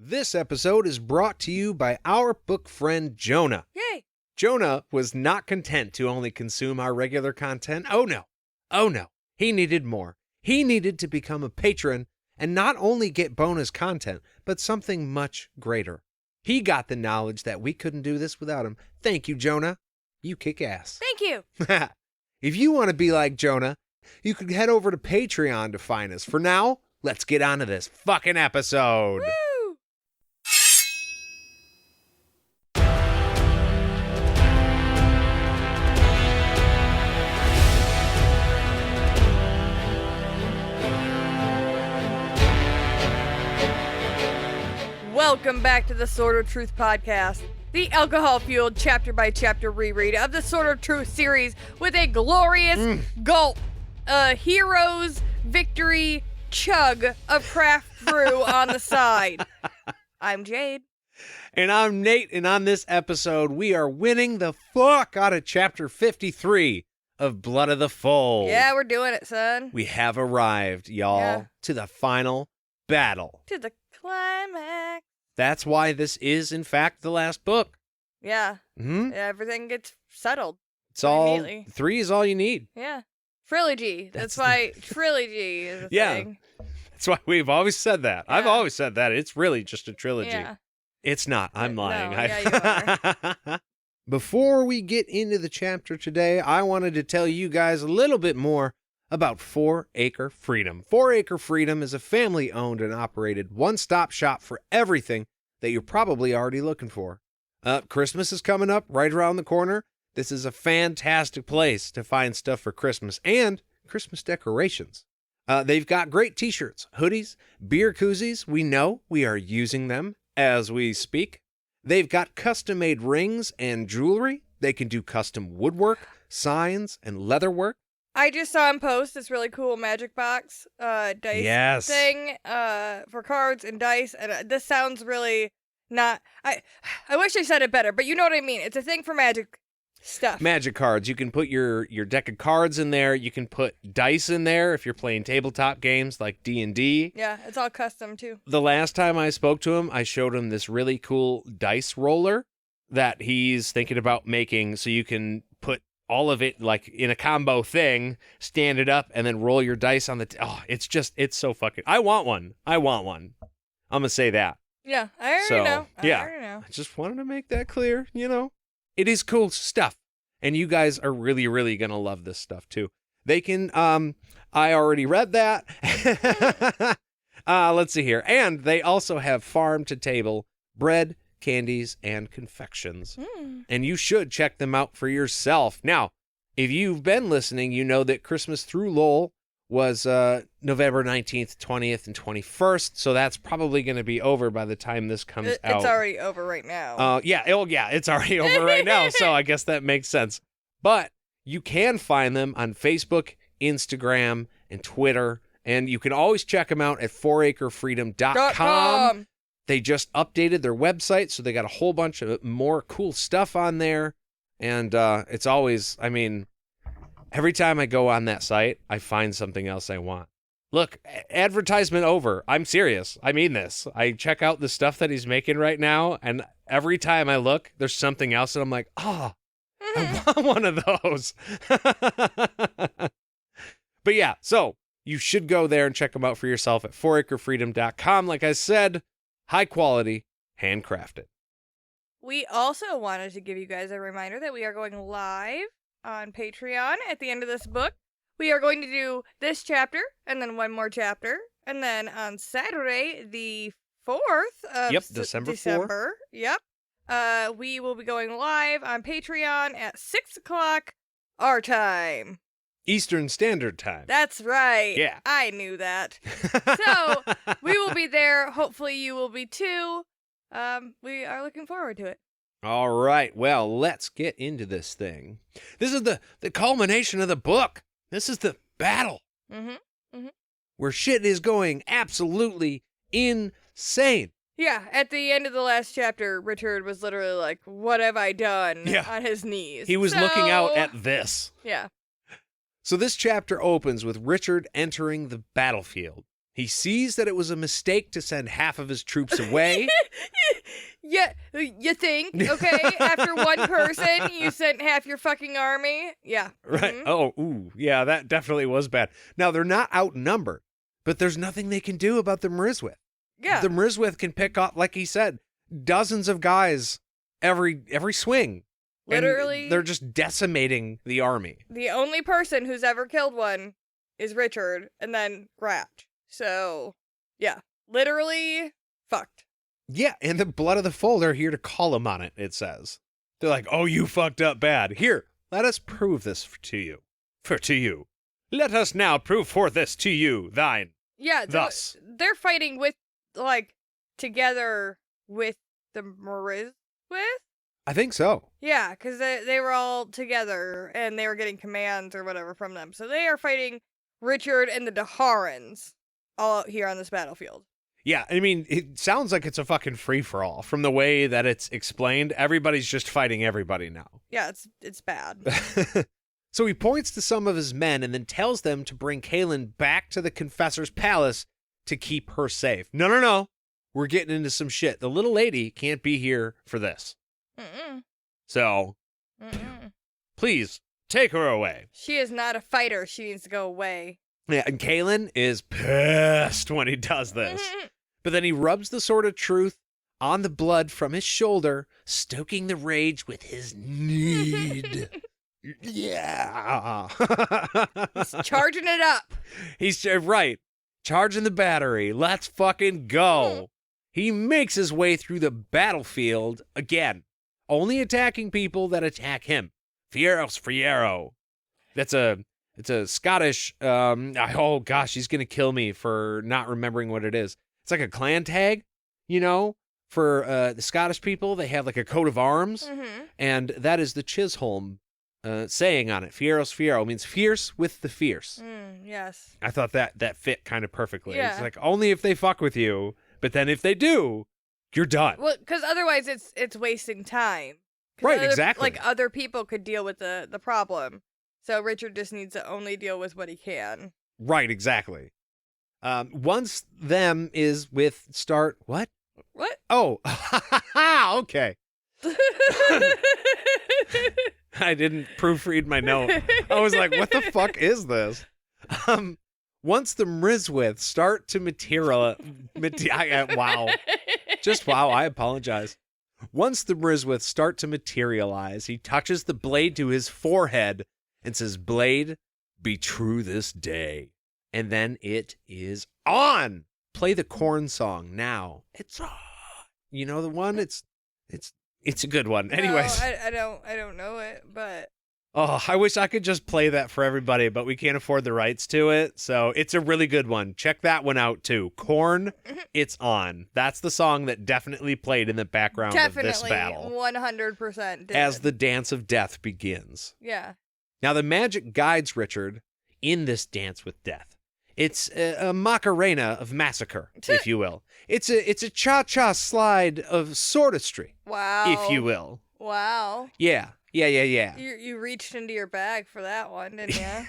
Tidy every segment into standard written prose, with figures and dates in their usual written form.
This episode is brought to you by our book friend, Jonah. Yay! Jonah was not content to only consume our regular content. Oh no. He needed more. He needed to become a patron and not only get bonus content, but something much greater. He got the knowledge that we couldn't do this without him. Thank you, Jonah. You kick ass. Thank you. If you want to be like Jonah, you could head over to Patreon to find us. For now, let's get on to this fucking episode. Woo! Welcome back to the Sword of Truth podcast, the alcohol-fueled chapter-by-chapter reread of the Sword of Truth series with a glorious gulp, a hero's victory chug of craft brew on the side. I'm Jade. And I'm Nate, and on this episode, we are winning the fuck out of Chapter 53 of Blood of the Fold. Yeah, we're doing it, son. We have arrived, y'all, to the final battle. To the climax. That's why this is, in fact, the last book. Yeah. Mm-hmm. Everything gets settled. It's all, immediately. 3 is all you need. Yeah. Trilogy. That's why trilogy is a thing. That's why we've always said that. Yeah. I've always said that. It's really just a trilogy. Yeah. It's not. I'm lying. No, yeah, you are. Before we get into the chapter today, I wanted to tell you guys a little bit more about 4 Acre Freedom. 4 Acre Freedom is a family-owned and operated one-stop shop for everything that you're probably already looking for. Christmas is coming up right around the corner. This is a fantastic place to find stuff for Christmas and Christmas decorations. They've got great t-shirts, hoodies, beer koozies. We know we are using them as we speak. They've got custom-made rings and jewelry. They can do custom woodwork, signs, and leather work. I just saw him post this really cool magic box dice thing for cards and dice, and this sounds really not... I wish I said it better, but you know what I mean. It's a thing for magic stuff. Magic cards. You can put your deck of cards in there. You can put dice in there if you're playing tabletop games like D&D. Yeah, it's all custom, too. The last time I spoke to him, I showed him this really cool dice roller that he's thinking about making so you can put all of it like in a combo thing, stand it up, and then roll your dice on the... it's so fucking... I want one. I'm going to say that. Yeah, I already know. I just wanted to make that clear, you know. It is cool stuff. And you guys are really, really going to love this stuff, too. They can... I already read that. Let's see here. And they also have farm-to-table bread, candies, and confections. And you should check them out for yourself. Now, if you've been listening, you know that Christmas through Lowell was November 19th, 20th, and 21st, so that's probably going to be over by the time this comes out. It's already over right now. It's already over right now, so I guess that makes sense. But you can find them on Facebook, Instagram, and Twitter, and you can always check them out at 4acrefreedom.com. They just updated their website, so they got a whole bunch of more cool stuff on there. And it's always, I mean, every time I go on that site, I find something else I want. Look, advertisement over. I'm serious. I mean this. I check out the stuff that he's making right now, and every time I look, there's something else, and I'm like, I want one of those. But yeah, so you should go there and check them out for yourself at 4acrefreedom.com. Like I said, high quality, handcrafted. We also wanted to give you guys a reminder that we are going live on Patreon at the end of this book. We are going to do this chapter, and then one more chapter, and then on Saturday, the 4th of December 4th. We will be going live on Patreon at 6 o'clock our time. Eastern Standard Time. That's right. Yeah. I knew that. So, we will be there. Hopefully you will be too. We are looking forward to it. All right. Well, let's get into this thing. This is the culmination of the book. This is the battle. Where shit is going absolutely insane. Yeah, at the end of the last chapter, Richard was literally like, "What have I done?" on his knees. He was looking out at this. Yeah. So this chapter opens with Richard entering the battlefield. He sees that it was a mistake to send half of his troops away. Yeah, you think? Okay, after one person, you sent half your fucking army? Yeah. Right. Mhm. Oh, ooh. Yeah, that definitely was bad. Now, they're not outnumbered, but there's nothing they can do about the Mrizwith. Yeah. The Mrizwith can pick up, like he said, dozens of guys every swing. And Literally. they're just decimating the army. The only person who's ever killed one is Richard, and then Gratch. So, yeah. Literally fucked. Yeah, and the blood of the fold are here to call him on it, it says. They're like, oh, you fucked up bad. Here, let us prove this to you. To you. Let us now prove for this to you, thine. Yeah, Thus. they're fighting with, like, together with the Mrizwith? I think so. Yeah, because they were all together, and they were getting commands or whatever from them. So they are fighting Richard and the Daharans all out here on this battlefield. Yeah, I mean, it sounds like it's a fucking free-for-all. From the way that it's explained, everybody's just fighting everybody now. Yeah, it's bad. So he points to some of his men and then tells them to bring Kaylin back to the Confessor's palace to keep her safe. No. We're getting into some shit. The little lady can't be here for this. Mm-mm. So, Mm-mm. please, take her away. She is not a fighter. She needs to go away. Yeah, and Kaylin is pissed when he does this. But then he rubs the sword of truth on the blood from his shoulder, stoking the rage with his need. Yeah. He's charging it up. He's right. Charging the battery. Let's fucking go. He makes his way through the battlefield again, only attacking people that attack him. Fieros Friero. It's a Scottish, oh gosh, he's going to kill me for not remembering what it is. It's like a clan tag, for the Scottish people. They have like a coat of arms, and that is the Chisholm saying on it. Fieros Fiero means fierce with the fierce. Yes. I thought that fit kind of perfectly. Yeah. It's like, only if they fuck with you, but then if they do, you're done. Well, because otherwise it's wasting time. Right, exactly. Like other people could deal with the problem. So Richard just needs to only deal with what he can. Right, exactly. Once them is with start, what? What? Oh, okay. I didn't proofread my note. I was like, what the fuck is this? Once the Mrizwith start to wow. Just wow, I apologize. Once the Mrizwith start to materialize, he touches the blade to his forehead and says, "Blade, be true this day." And then it is on. Play the corn song now. It's on. You know the one? It's a good one. Anyways. No, I don't know it, but Oh, I wish I could just play that for everybody, but we can't afford the rights to it. So it's a really good one. Check that one out too. Corn, it's on. That's the song that definitely played in the background of this battle. 100% did. As the dance of death begins. Yeah. Now the magic guides Richard in this dance with death. It's a Macarena of massacre, if you will. It's a cha-cha slide of swordistry, Wow. if you will. Wow. Yeah. You reached into your bag for that one, didn't you?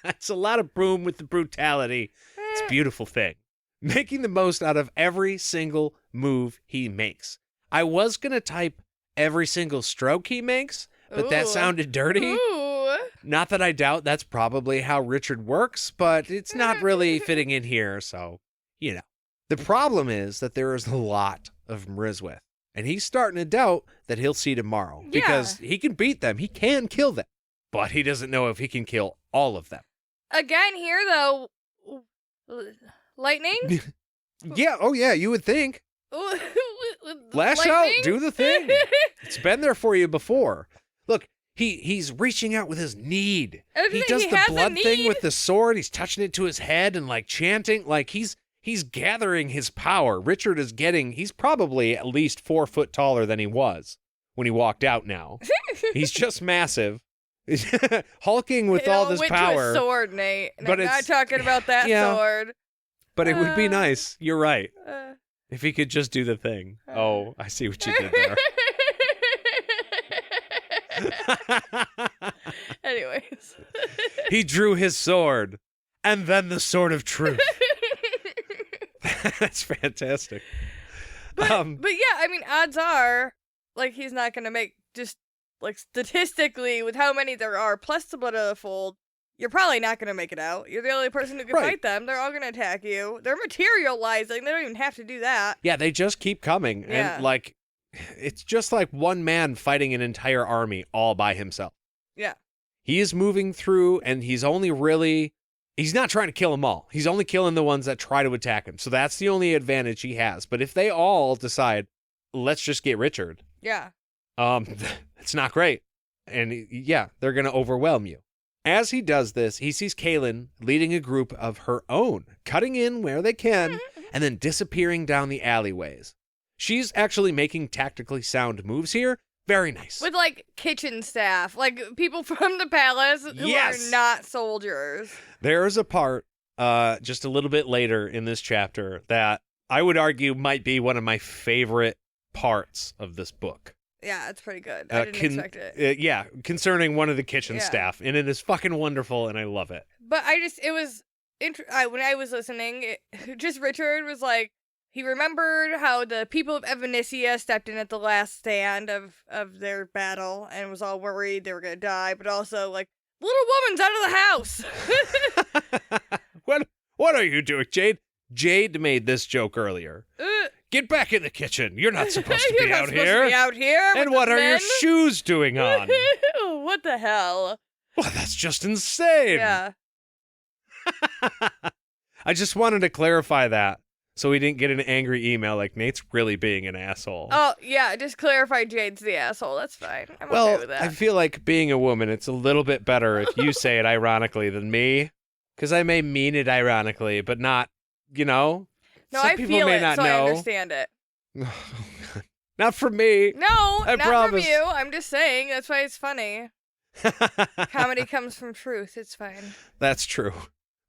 It's a lot of broom with the brutality. It's a beautiful thing. Making the most out of every single move he makes. I was going to type every single stroke he makes, but that sounded dirty. Ooh. Not that I doubt that's probably how Richard works, but it's not really fitting in here, so, you know. The problem is that there is a lot of Mrizwith, and he's starting to doubt that he'll see tomorrow, because he can beat them, he can kill them, but he doesn't know if he can kill all of them. Again here, though, lightning? Yeah, you would think. Lash out, do the thing. It's been there for you before. Look, he's reaching out with his need. He does the blood thing with the sword. He's touching it to his head and like chanting. Like he's gathering his power. Richard is he's probably at least 4 foot taller than he was when he walked out now. He's just massive. Hulking with all this power. To a sword, Nate. But I'm not talking about that sword. But it would be nice. You're right. If he could just do the thing. Oh, I see what you did there. Anyways. He drew his sword, and then the sword of truth. That's fantastic. But yeah, I mean, odds are, like, he's not going to make, just, like, statistically, with how many there are, plus the Blood of the Fold, you're probably not going to make it out. You're the only person who can fight them. They're all going to attack you. They're materializing. They don't even have to do that. Yeah, they just keep coming. Yeah. And, like, it's just like one man fighting an entire army all by himself. Yeah. He is moving through, and he's not trying to kill them all. He's only killing the ones that try to attack him. So that's the only advantage he has. But if they all decide, let's just get Richard. Yeah. It's not great. And yeah, they're going to overwhelm you. As he does this, he sees Kaylin leading a group of her own, cutting in where they can, and then disappearing down the alleyways. She's actually making tactically sound moves here. Very nice. With, like, kitchen staff. Like, people from the palace who are not soldiers. There's a part just a little bit later in this chapter that I would argue might be one of my favorite parts of this book. Yeah, it's pretty good. I didn't expect it. Yeah, concerning one of the kitchen staff. And it is fucking wonderful, and I love it. But it was, when I was listening, Richard was like, he remembered how the people of Evanissia stepped in at the last stand of their battle and was all worried they were going to die, but also, like, little woman's out of the house. What are you doing, Jade? Jade made this joke earlier. Get back in the kitchen. You're not supposed to be out here. You're not supposed to be out here. And what are your shoes doing on? What the hell? Well, that's just insane. Yeah. I just wanted to clarify that so we didn't get an angry email like Nate's really being an asshole. Oh, yeah, just clarify Jade's the asshole. That's fine. I'm okay with that. I feel like being a woman, it's a little bit better if you say it ironically than me. Because I may mean it ironically, but not, No, some I people feel may it, not so know. I understand it. Not from me. No, I not promise. from you. I'm just saying. That's why it's funny. Comedy comes from truth. It's fine. That's true.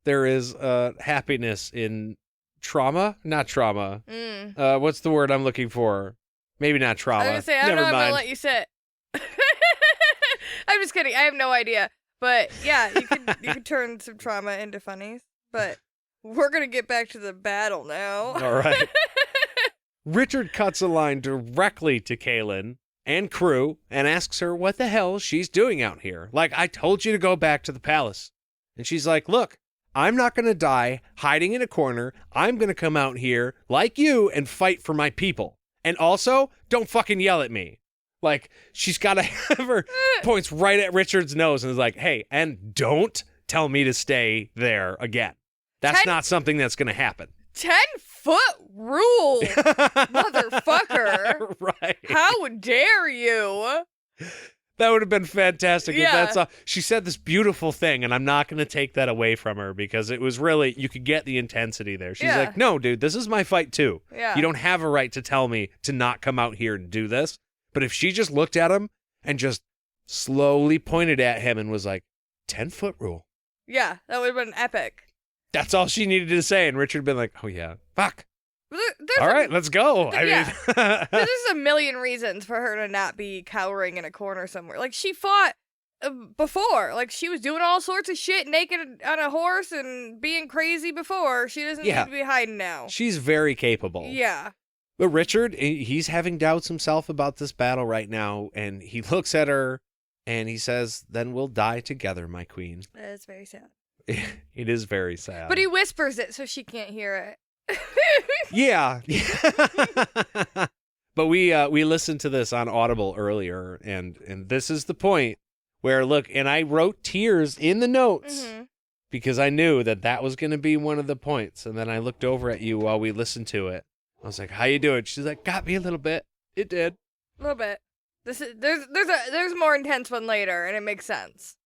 There is happiness in trauma. Not trauma. What's the word I'm looking for? Maybe not trauma. I was going to say, I don't know. I'm going to let you sit. I'm just kidding. I have no idea. But yeah, you could turn some trauma into funnies. But we're going to get back to the battle now. All right. Richard cuts a line directly to Kaylin and crew and asks her what the hell she's doing out here. Like, I told you to go back to the palace. And she's like, look, I'm not going to die hiding in a corner. I'm going to come out here like you and fight for my people. And also, don't fucking yell at me. Like, she's got to have her points right at Richard's nose and is like, hey, and don't tell me to stay there again. That's not something that's going to happen. 10-foot rule, motherfucker. Right. How dare you? That would have been fantastic. Yeah. If that's all. She said this beautiful thing, and I'm not going to take that away from her because it was really, you could get the intensity there. She's like, no, dude, this is my fight too. Yeah. You don't have a right to tell me to not come out here and do this. But if she just looked at him and just slowly pointed at him and was like, 10-foot rule. Yeah, that would have been epic. That's all she needed to say. And Richard had been like, oh, yeah, fuck. There's all right, let's go. Yeah. There's a million reasons for her to not be cowering in a corner somewhere. Like, she fought before. Like, she was doing all sorts of shit naked on a horse and being crazy before. She doesn't need to be hiding now. She's very capable. Yeah. But Richard, he's having doubts himself about this battle right now, and he looks at her, and he says, then we'll die together, my queen. That's very sad. It is very sad. But he whispers it so she can't hear it. Yeah. But we listened to this on Audible earlier, and this is the point where, look, and I wrote tears in the notes because I knew that was going to be one of the points, and then I looked over at you while we listened to it. I was like, how you doing? She's like, got me a little bit. It did. A little bit. There's a more intense one later, and it makes sense.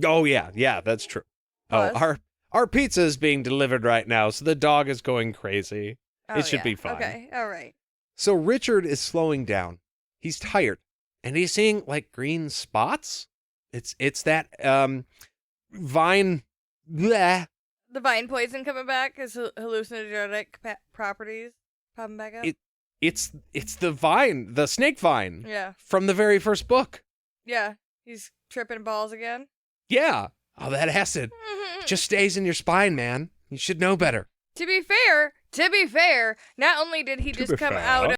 Oh, yeah, that's true. Oh, our pizza is being delivered right now, so the dog is going crazy. It should be fine. Okay, all right. So Richard is slowing down. He's tired, and he's seeing, like, green spots. It's that vine. Bleh. The vine poison coming back is hallucinogenic properties popping back up. It's the vine, the snake vine. Yeah. From the very first book. Yeah. He's tripping balls again. Yeah. Oh, that acid just stays in your spine, man. You should know better. To be fair, To be fair, not only did he just come out